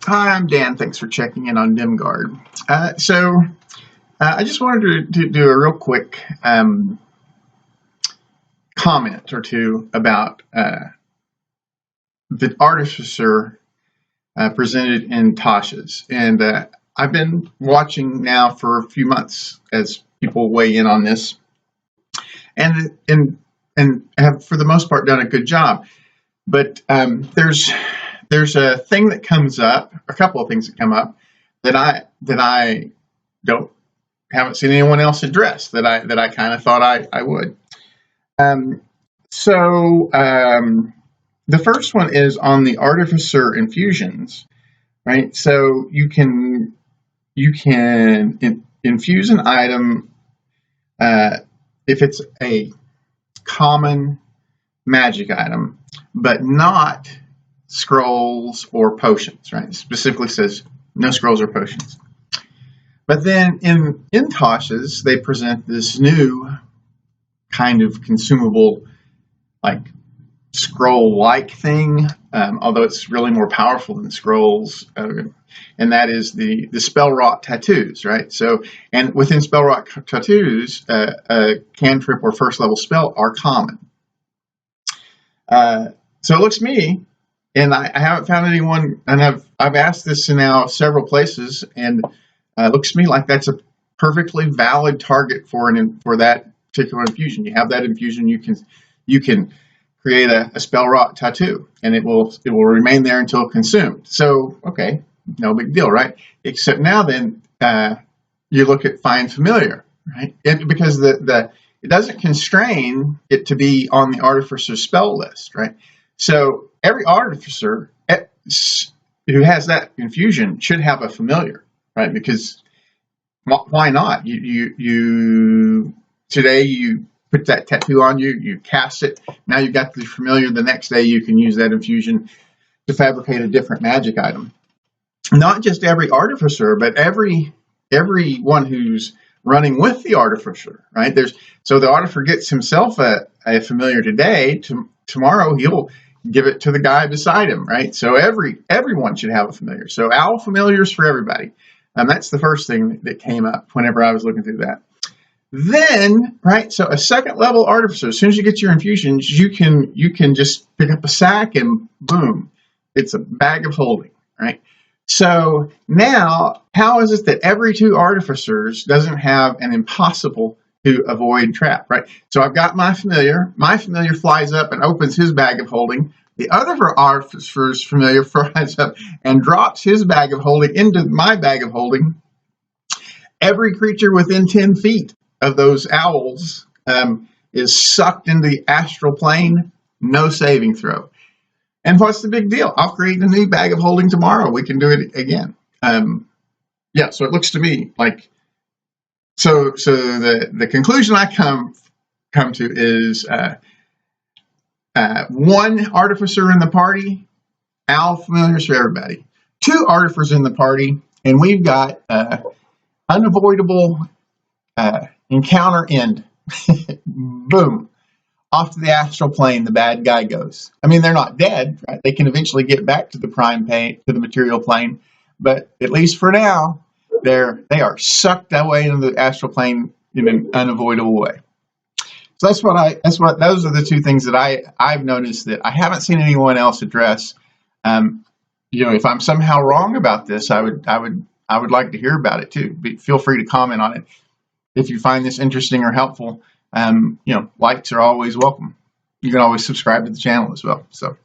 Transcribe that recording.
Hi, I'm Dan. Thanks for checking in on Dimgaard. I just wanted to do a real quick comment or two about the Artificer presented in Tasha's. And I've been watching now for a few months as people weigh in on this, and have for the most part done a good job. But there's a thing that comes up, a couple of things that come up that I haven't seen anyone else address that I kind of thought I would. The first one is on the Artificer infusions, right? So you can infuse an item if it's a common magic item, but not scrolls or potions, right? It specifically says no scrolls or potions. But then in Tasha's, they present this new kind of consumable, like scroll-like thing, although it's really more powerful than scrolls, and that is the spell-wrought tattoos, right? So, and within spell-wrought tattoos, a cantrip or first-level spell are common. So it looks to me, and I haven't found anyone, and I've asked this now several places, and it looks to me like that's a perfectly valid target for that particular infusion. You have that infusion, you can create a spell-wrought tattoo, and it will remain there until consumed. So, okay, no big deal, right? Except now then you look at find familiar, right? Because it doesn't constrain it to be on the Artificer spell list, right? So every Artificer who has that infusion should have a familiar, right? Because why not? Today you put that tattoo on you, you cast it, now you've got the familiar. The next day you can use that infusion to fabricate a different magic item. Not just every Artificer, but everyone who's running with the Artificer, right? So the Artificer gets himself a familiar today. Tomorrow he'll give it to the guy beside him, right? So everyone should have a familiar. So owl familiars for everybody. And that's the first thing that came up whenever I was looking through that. Then, right, so a second level Artificer, as soon as you get your infusions, you can just pick up a sack and boom, it's a bag of holding, right? So now, how is it that every two Artificers doesn't have an impossible to avoid trap, right? So I've got my familiar flies up and opens his bag of holding. The other Artificer's familiar flies up and drops his bag of holding into my bag of holding. Every creature within 10 feet of those owls is sucked into the astral plane, no saving throw. And what's the big deal? I'll create a new bag of holding tomorrow. We can do it again. So it looks to me like, so the conclusion I come to is one Artificer in the party, owl familiars for everybody. Two Artificers in the party, and we've got unavoidable encounter end. Boom. Off to the astral plane, the bad guy goes. I mean, they're not dead, right? They can eventually get back to the to the material plane, but at least for now, they are sucked away into the astral plane in an unavoidable way. So those are the two things that I've noticed that I haven't seen anyone else address. If I'm somehow wrong about this, I would like to hear about it too. Feel free to comment on it. If you find this interesting or helpful, likes are always welcome. You can always subscribe to the channel as well. So.